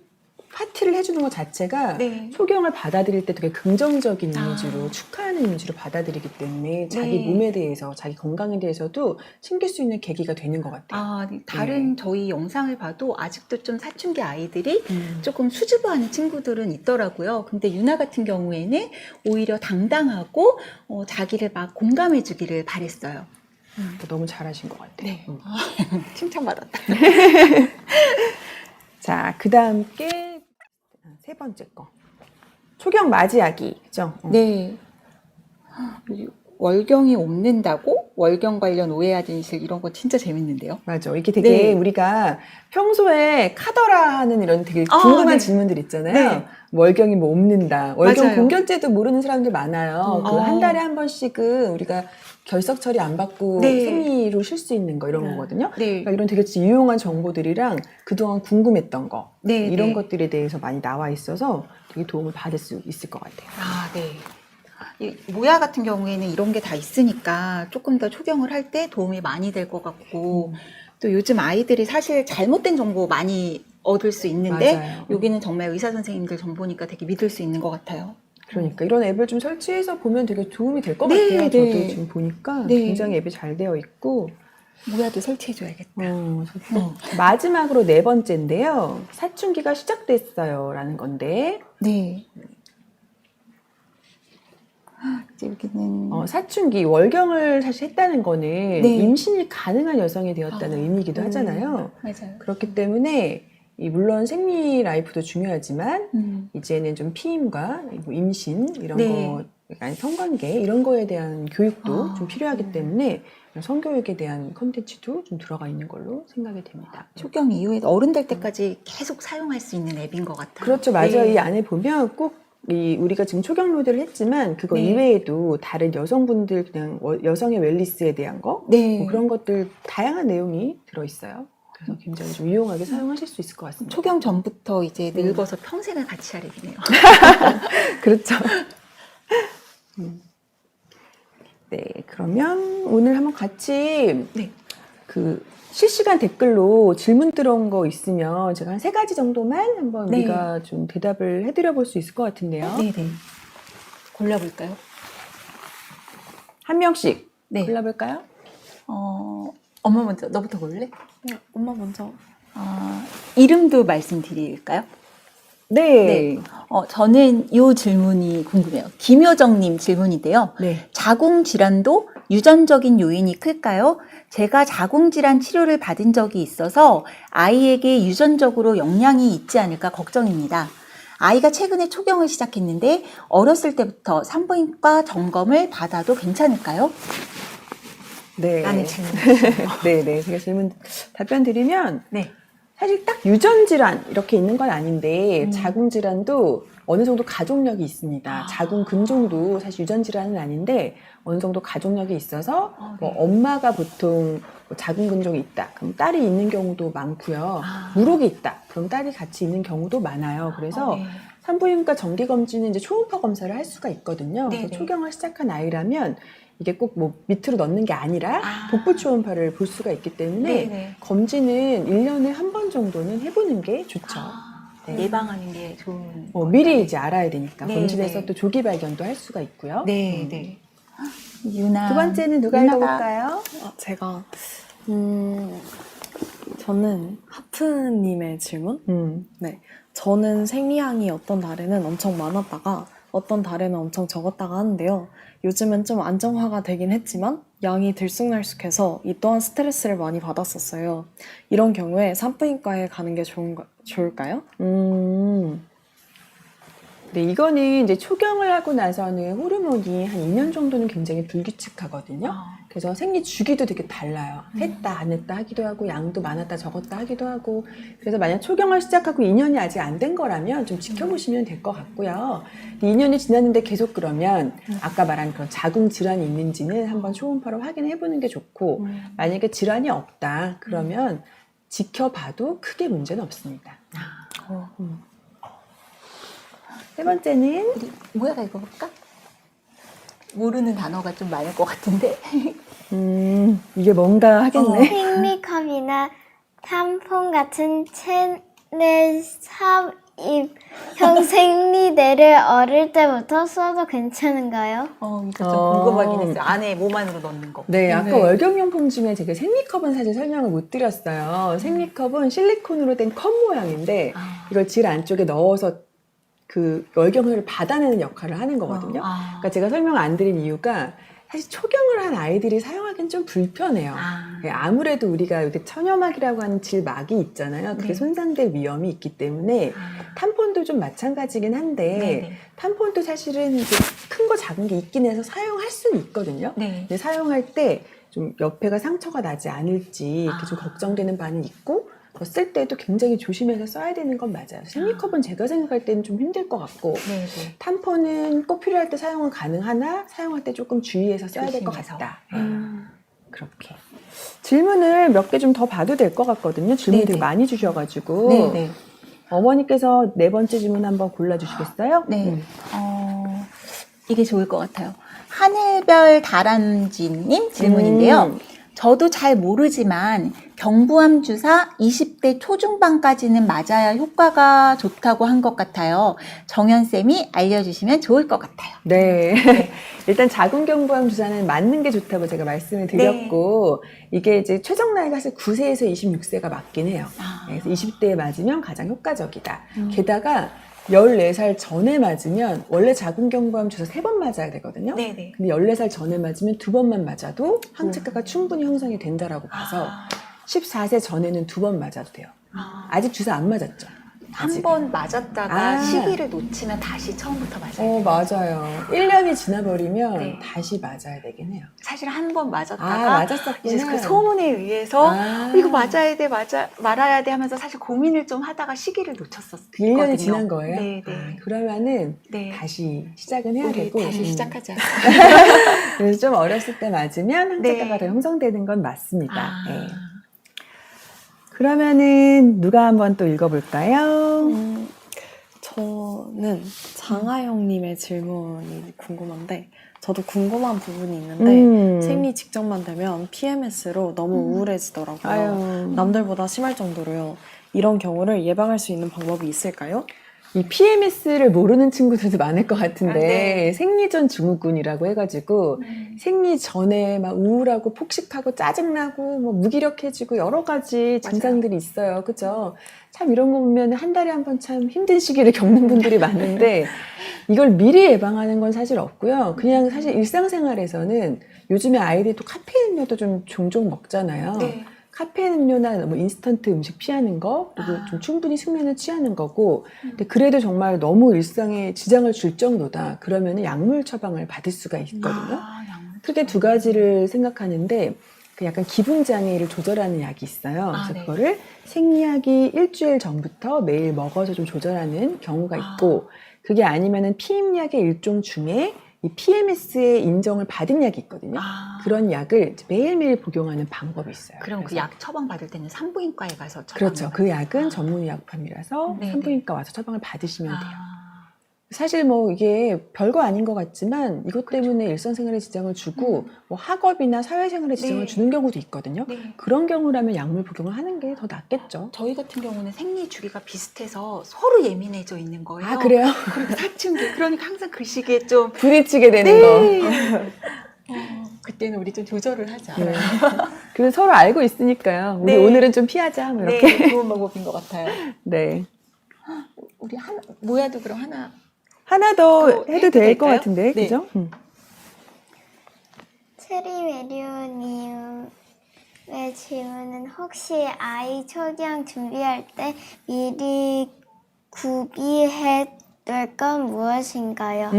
A: 파티를 해주는 것 자체가
C: 네.
A: 초경을 받아들일 때 되게 긍정적인
C: 아.
A: 이미지로 축하하는 이미지로 받아들이기 때문에 자기
C: 네.
A: 몸에 대해서 자기 건강에 대해서도 챙길 수 있는 계기가 되는 것 같아요.
C: 아, 다른 저희 영상을 봐도 아직도 좀 사춘기 아이들이
A: 음.
C: 조금 수줍어하는 친구들은 있더라고요. 근데 유나 같은 경우에는 오히려 당당하고 자기를 막 공감해주기를 바랬어요.
A: 너무 잘하신 것 같아요.
C: 네. 칭찬받았다.
A: 자, 그 다음 게 세 번째 거. 초경 맞이하기. 그죠?
C: 네. 월경이 옮는다고? 월경 관련 오해와 진실 이런 거 진짜 재밌는데요.
A: 맞아. 이게 되게
C: 네.
A: 우리가 평소에 카더라 하는 이런 되게
C: 아,
A: 궁금한
C: 네.
A: 질문들 있잖아요.
C: 네.
A: 월경이 뭐 옵는다. 월경
C: 맞아요.
A: 공견제도 모르는 사람들 많아요. 그
C: 어.
A: 한 달에 한 번씩은 우리가 결석 처리 안 받고
C: 네.
A: 생리로 쉴 수 있는 거 이런
D: 네.
A: 거거든요.
C: 네.
A: 그러니까 이런 되게 유용한 정보들이랑 그동안 궁금했던 거
C: 네.
A: 이런
C: 네.
A: 것들에 대해서 많이 나와 있어서 되게 도움을 받을 수 있을 것 같아요.
C: 아, 네. 이 모야 같은 경우에는 이런 게 다 있으니까 조금 더 초경을 할 때 도움이 많이 될 것 같고 또 요즘 아이들이 사실 잘못된 정보 많이 얻을 수 있는데
A: 맞아요.
C: 여기는 정말 의사 선생님들 정보니까 되게 믿을 수 있는 것 같아요.
A: 그러니까 이런 앱을 좀 설치해서 보면 되게 도움이 될 것
C: 네,
A: 같아요.
C: 네.
A: 저도 지금 보니까
C: 네.
A: 굉장히 앱이 잘 되어 있고
C: 모야도 설치해줘야겠다.
A: 좋다. 마지막으로 네 번째인데요. 사춘기가 시작됐어요. 라는 건데,
C: 네. 이제 여기는
A: 사춘기, 월경을 사실 했다는 거는
C: 네.
A: 임신이 가능한 여성이 되었다는 의미이기도 하잖아요.
C: 맞아요.
A: 그렇기 때문에, 물론 생리 라이프도 중요하지만, 이제는 좀 피임과 뭐 임신, 이런
C: 네.
A: 거, 아니, 성관계, 이런 거에 대한 교육도 좀 필요하기 때문에, 성교육에 대한 컨텐츠도 좀 들어가 있는 걸로 생각이 됩니다.
C: 초경 이후에 어른 될 때까지 계속 사용할 수 있는 앱인 것 같아요.
A: 그렇죠. 맞아요.
C: 네.
A: 이 안에 보면 꼭 우리가 지금 초경로드를 했지만 그거
C: 네.
A: 이외에도 다른 여성분들 그냥 여성의 웰니스에 대한 거
C: 네.
A: 뭐 그런 것들 다양한 내용이 들어있어요. 그래서 굉장히 좀 유용하게 사용하실 수 있을 것 같습니다.
C: 초경 전부터 이제 늙어서 평생을 같이 하려네요.
A: 그렇죠. 네, 그러면 오늘 한번 같이
C: 네.
A: 그 실시간 댓글로 질문 들어온 거 있으면 제가 한 3가지 정도만 한번
C: 네.
A: 우리가 좀 대답을 해드려 볼 수 있을 것 같은데요.
C: 네네. 골라볼까요?
A: 한 명씩
C: 네.
A: 골라볼까요?
C: 엄마 먼저, 너부터 고를래?
D: 네, 엄마 먼저.
C: 이름도 말씀드릴까요?
A: 네.
C: 저는 이 질문이 궁금해요. 김효정님 질문인데요.
A: 네.
C: 자궁질환도 유전적인 요인이 클까요? 제가 자궁질환 치료를 받은 적이 있어서 아이에게 유전적으로 영향이 있지 않을까 걱정입니다. 아이가 최근에 초경을 시작했는데 어렸을 때부터 산부인과 점검을 받아도 괜찮을까요?
A: 네.
C: 라는 질문.
A: 네. 제가 질문 답변 드리면
C: 네.
A: 사실 딱 유전질환 이렇게 있는 건 아닌데 자궁질환도 어느 정도 가족력이 있습니다. 자궁 근종도 사실 유전질환은 아닌데 어느 정도 가족력이 있어서 뭐 엄마가 보통 자궁 근종이 있다. 그럼 딸이 있는 경우도 많고요. 무록이 있다. 그럼 딸이 같이 있는 경우도 많아요. 그래서
C: 네.
A: 산부인과 정기 검진은 이제 초음파 검사를 할 수가 있거든요. 그래서
C: 네네.
A: 초경을 시작한 아이라면 이게 꼭 뭐 밑으로 넣는 게 아니라 복부 초음파를 볼 수가 있기 때문에
C: 네네.
A: 검진은 1년에 한 번 정도는 해보는 게 좋죠. 네.
C: 예방하는 게 좋은.
A: 미리 이제 알아야 되니까
C: 네,
A: 검진해서
C: 네.
A: 또 조기 발견도 할 수가 있고요.
C: 네. 유나.
A: 두 번째는 누가
C: 유나가-
A: 읽어볼까요?
D: 제가 저는 하프님의 질문. 네, 저는 생리량이 어떤 달에는 엄청 많았다가 어떤 달에는 엄청 적었다가 하는데요. 요즘은 좀 안정화가 되긴 했지만 양이 들쑥날쑥해서 이 또한 스트레스를 많이 받았었어요. 이런 경우에 산부인과에 가는 게 좋을까요?
A: 네, 이거는 이제 초경을 하고 나서는 호르몬이 한 2년 정도는 굉장히 불규칙하거든요. 그래서 생리 주기도 되게 달라요. 했다, 안 했다 하기도 하고, 양도 많았다, 적었다 하기도 하고. 그래서 만약 초경을 시작하고 2년이 아직 안 된 거라면 좀 지켜보시면 될 것 같고요. 2년이 지났는데 계속 그러면 아까 말한 그런 자궁 질환이 있는지는 한번 초음파로 확인해 보는 게 좋고, 만약에 질환이 없다, 그러면 지켜봐도 크게 문제는 없습니다. 세 번째는
C: 우리 모야가 읽어볼까? 모르는 단어가 좀 많을 것 같은데.
A: 이게 뭔가 하겠네.
E: 생리컵이나 탐폰 같은 체내 삽입형 생리대를 어릴 때부터 써도 괜찮은가요?
C: 이거 좀 궁금하긴 했어요. 안에 몸 안으로 넣는 거.
A: 네, 아까 월경용품 중에 제가 생리컵은 사실 설명을 못 드렸어요. 생리컵은 실리콘으로 된 컵 모양인데 이걸 질 안쪽에 넣어서 그 월경을 받아내는 역할을 하는 거거든요. 그러니까 제가 설명을 안 드린 이유가 사실 초경을 한 아이들이 사용하기는 좀 불편해요. 아무래도 우리가 이렇게 천여막이라고 하는 질막이 있잖아요. 그게
C: 네.
A: 손상될 위험이 있기 때문에 탐폰도 좀 마찬가지긴 한데
C: 네네.
A: 탐폰도 사실은 큰 거 작은 게 있긴 해서 사용할 수는 있거든요.
C: 네.
A: 근데 사용할 때 좀 옆에가 상처가 나지 않을지 이렇게 좀 걱정되는 바는 있고 쓸 때도 굉장히 조심해서 써야 되는 건 맞아요. 생리컵은 제가 생각할 때는 좀 힘들 것 같고
C: 네네.
A: 탐폰은 꼭 필요할 때 사용은 가능하나 사용할 때 조금 주의해서 써야 될 것
C: 조심해서.
A: 같다. 그렇게 질문을 몇 개 좀 더 봐도 될 것 같거든요. 질문
C: 네네.
A: 되게 많이 주셔가지고
C: 네네.
A: 어머니께서 네 번째 질문 한번 골라주시겠어요?
C: 네. 이게 좋을 것 같아요. 하늘별 다람쥐님 질문인데요. 저도 잘 모르지만 경부암 주사 20대 초중반까지는 맞아야 효과가 좋다고 한 것 같아요. 정연쌤이 알려주시면 좋을 것 같아요.
A: 네. 일단 자궁경부암 주사는 맞는 게 좋다고 제가 말씀을 드렸고, 이게 이제 최적 나이가 사실 9세에서 26세가 맞긴 해요. 그래서 20대에 맞으면 가장 효과적이다. 게다가 14살 전에 맞으면 원래 자궁경부암 주사 3번 맞아야 되거든요.
C: 네네.
A: 근데 14살 전에 맞으면 2번만 맞아도 항체가가 충분히 형성이 된다라고 봐서 14세 전에는 2번 맞아도 돼요. 아직 주사 안 맞았죠?
C: 한 번 맞았다가
A: 아.
C: 시기를 놓치면 다시 처음부터 맞아요.
A: 맞아요. 1년이 지나버리면
C: 네.
A: 다시 맞아야 되긴 해요.
C: 사실 한 번 맞았다가
A: 맞았었구나.
C: 이제 그 소문에 의해서 이거 맞아야 돼, 말아야 돼 하면서 사실 고민을 좀 하다가 시기를 놓쳤었거든요.
A: 그 1년이 지난 거예요?
C: 네, 네.
A: 그러면은
C: 네.
A: 다시 시작은 해야
C: 우리
A: 되고.
C: 다시 시작하자.
A: 그래서 좀 어렸을 때 맞으면 항체가가
C: 네.
A: 더 형성되는 건 맞습니다.
C: 아.
A: 네. 그러면은 누가 한번 또 읽어볼까요?
D: 저는 장하영님의 질문이 궁금한데 저도 궁금한 부분이 있는데 생리 직전만 되면 PMS로 너무 우울해지더라고요.
A: 아유.
D: 남들보다 심할 정도로요. 이런 경우를 예방할 수 있는 방법이 있을까요?
A: 이 PMS를 모르는 친구들도 많을 것 같은데,
C: 네.
A: 생리전 증후군이라고 해가지고, 생리 전에 막 우울하고 폭식하고 짜증나고 뭐 무기력해지고 여러 가지 증상들이 있어요. 그죠? 참 이런 거 보면 한 달에 한 번 참 힘든 시기를 겪는 분들이 많은데, 이걸 미리 예방하는 건 사실 없고요. 그냥 사실 일상생활에서는 요즘에 아이들이 또 카페인 음료도 좀 종종 먹잖아요.
C: 네.
A: 카페인 음료나 뭐 인스턴트 음식 피하는 거, 그리고 좀 충분히 숙면을 취하는 거고, 근데 그래도 정말 너무 일상에 지장을 줄 정도다. 그러면은 약물 처방을 받을 수가 있거든요. 크게 두 가지를 생각하는데, 그 약간 기분 장애를 조절하는 약이 있어요. 그래서
C: 네.
A: 그거를 생리하기 일주일 전부터 매일 먹어서 좀 조절하는 경우가 있고, 그게 아니면은 피임약의 일종 중에 이 PMS의 인정을 받은 약이 있거든요. 그런 약을 매일매일 복용하는 방법이 있어요.
C: 그럼 그
A: 그래서
C: 약 처방 받을 때는 산부인과에 가서 처방을
A: 그렇죠. 그 약은
C: 아.
A: 전문의약품이라서
C: 네네.
A: 산부인과 와서 처방을 받으시면 돼요.
C: 아.
A: 사실 뭐 이게 별거 아닌 것 같지만 이것 때문에 일상생활에 지장을 주고 뭐 학업이나 사회생활에 지장을
C: 네.
A: 주는 경우도 있거든요.
C: 네.
A: 그런 경우라면 약물 복용을 하는 게 더 낫겠죠.
C: 저희 같은 경우는 생리 주기가 비슷해서 서로 예민해져 있는 거예요.
A: 아, 그래요?
C: 그리고 사춘기. 그러니까 항상 그 시기에 좀
A: 부딪히게 되는
C: 네.
A: 거.
C: 그때는 우리 좀 조절을 하자.
A: 네. 그래서 서로 알고 있으니까요. 우리
C: 네.
A: 오늘은 좀 피하자. 뭐 이렇게.
C: 네, 좋은 방법인 것 같아요.
A: 네.
C: 우리 모야도 그럼
A: 하나 더
C: 또
A: 해도
C: 해도
A: 될 것
C: 될까요?
A: 같은데,
C: 네.
A: 그죠?
E: 체리메리오님의 질문은 혹시 아이 초경 준비할 때 미리 구비해 둘 건 무엇인가요?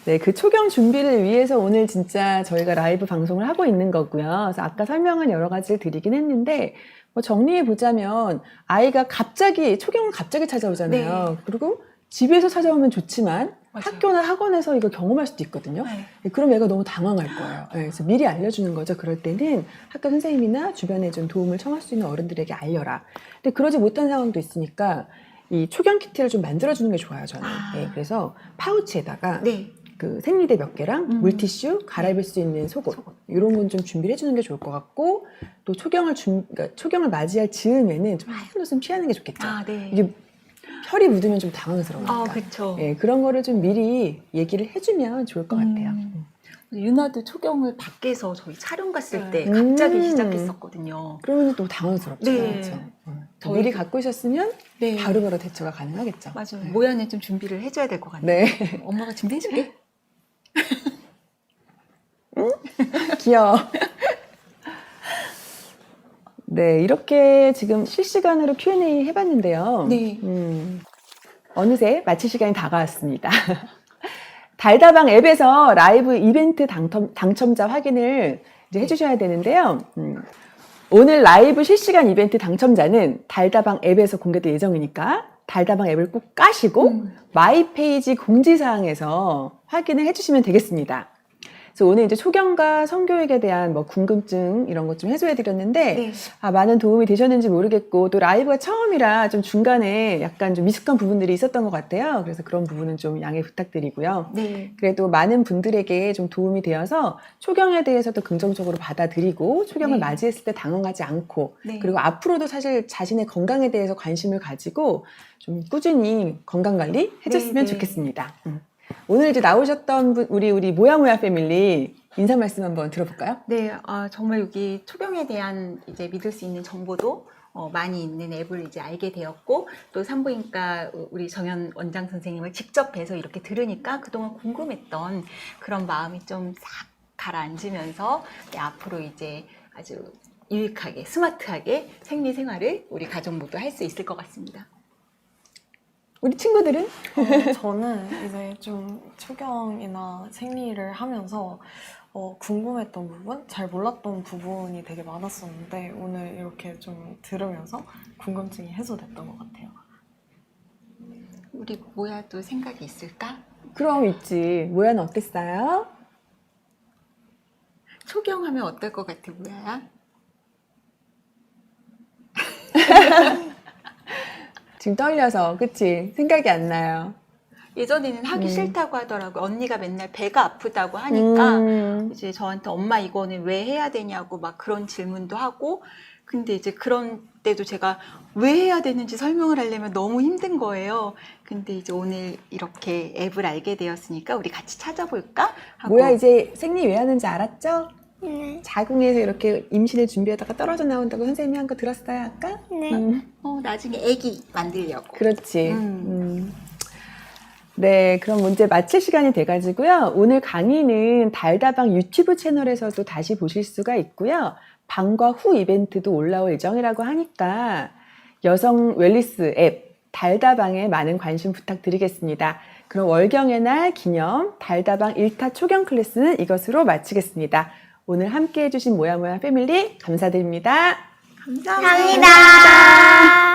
A: 네, 그 초경 준비를 위해서 오늘 진짜 저희가 라이브 방송을 하고 있는 거고요. 그래서 아까 설명은 여러 가지를 드리긴 했는데, 뭐 정리해 보자면 아이가 초경을 갑자기 찾아오잖아요.
C: 네.
A: 그리고 집에서 찾아오면 좋지만
C: 맞아요.
A: 학교나 학원에서 이걸 경험할 수도 있거든요.
C: 네.
A: 그럼 애가 너무 당황할 거예요. 네, 그래서 미리 알려주는 거죠. 그럴 때는 학교 선생님이나 주변에 좀 도움을 청할 수 있는 어른들에게 알려라. 근데 그러지 못한 상황도 있으니까 이 초경 키트를 좀 만들어주는 게 좋아요, 저는. 네, 그래서 파우치에다가
C: 네.
A: 그 생리대 몇 개랑 물티슈, 갈아입을 수 있는 속옷 이런 건 좀 준비를 해주는 게 좋을 것 같고, 또 그러니까 초경을 맞이할 즈음에는 좀 하얀 옷은 피하는 게 좋겠죠.
C: 네.
A: 이게 혈이 묻으면 좀 당황스러우니까.
C: 그렇죠.
A: 예, 그런 거를 좀 미리 얘기를 해주면 좋을 것 같아요.
C: 유나도 초경을 밖에서 저희 촬영 갔을 때
A: 네.
C: 갑자기 시작했었거든요.
A: 그러면 또 당황스럽죠.
C: 네.
A: 그렇죠?
C: 저희-
A: 미리 갖고 있으셨으면
C: 네.
A: 바로바로 대처가 가능하겠죠.
C: 맞아요.
A: 네.
C: 모야는 좀 준비를 해줘야 될 것 같아요.
A: 네.
C: 엄마가 준비해줄게.
A: 귀여워. 네, 이렇게 지금 실시간으로 Q&A 해봤는데요.
C: 네.
A: 어느새 마칠 시간이 다가왔습니다. 달다방 앱에서 라이브 이벤트 당첨자 확인을 이제 해주셔야 되는데요. 오늘 라이브 실시간 이벤트 당첨자는 달다방 앱에서 공개될 예정이니까 달다방 앱을 꼭 까시고 마이 페이지 공지사항에서 확인을 해주시면 되겠습니다. 그래서 오늘 이제 초경과 성교육에 대한 뭐 궁금증 이런 것 좀 해소해 드렸는데
C: 네.
A: 많은 도움이 되셨는지 모르겠고 또 라이브가 처음이라 좀 중간에 약간 좀 미숙한 부분들이 있었던 것 같아요. 그래서 그런 부분은 좀 양해 부탁드리고요.
C: 네.
A: 그래도 많은 분들에게 좀 도움이 되어서 초경에 대해서도 긍정적으로 받아들이고 초경을
C: 네.
A: 맞이했을 때 당황하지 않고
C: 네.
A: 그리고 앞으로도 사실 자신의 건강에 대해서 관심을 가지고 좀 꾸준히 건강관리 해줬으면
C: 네.
A: 좋겠습니다. 오늘 이제 나오셨던 분, 우리 모야모야 패밀리 인사 말씀 한번 들어볼까요?
C: 네, 정말 여기 초경에 대한 이제 믿을 수 있는 정보도 많이 있는 앱을 이제 알게 되었고, 또 산부인과 우리 정연 원장 선생님을 직접 뵈서 이렇게 들으니까 그동안 궁금했던 그런 마음이 좀 싹 가라앉으면서 앞으로 이제 아주 유익하게, 스마트하게 생리 생활을 우리 가족 모두 할 수 있을 것 같습니다.
A: 우리 친구들은?
D: 저는 이제 좀 초경이나 생리를 하면서 궁금했던 부분, 잘 몰랐던 부분이 되게 많았었는데 오늘 이렇게 좀 들으면서 궁금증이 해소됐던 것 같아요.
C: 우리 모야도 생각이 있을까?
A: 그럼 있지. 모야는 어땠어요?
C: 초경하면 어떨 것 같아, 모야야?
A: 지금 떨려서, 그치? 생각이 안 나요.
C: 예전에는 하기 싫다고 하더라고요. 언니가 맨날 배가 아프다고 하니까 이제 저한테 엄마 이거는 왜 해야 되냐고 막 그런 질문도 하고, 근데 이제 그런 때도 제가 왜 해야 되는지 설명을 하려면 너무 힘든 거예요. 근데 이제 오늘 이렇게 앱을 알게 되었으니까 우리 같이 찾아볼까? 하고.
A: 모야 이제 생리 왜 하는지 알았죠?
E: 네.
A: 자궁에서 이렇게 임신을 준비하다가 떨어져 나온다고 선생님이 한 거 들었어요, 아까?
E: 네.
C: 나중에 애기 만들려고.
A: 그렇지. 네, 그럼 문제 마칠 시간이 돼가지고요. 오늘 강의는 달다방 유튜브 채널에서도 다시 보실 수가 있고요. 방과 후 이벤트도 올라올 예정이라고 하니까 여성 웰리스 앱 달다방에 많은 관심 부탁드리겠습니다. 그럼 월경의 날 기념 달다방 1타 초경 클래스는 이것으로 마치겠습니다. 오늘 함께 해주신 모야모야 패밀리 감사드립니다.
C: 감사합니다.
E: 감사합니다.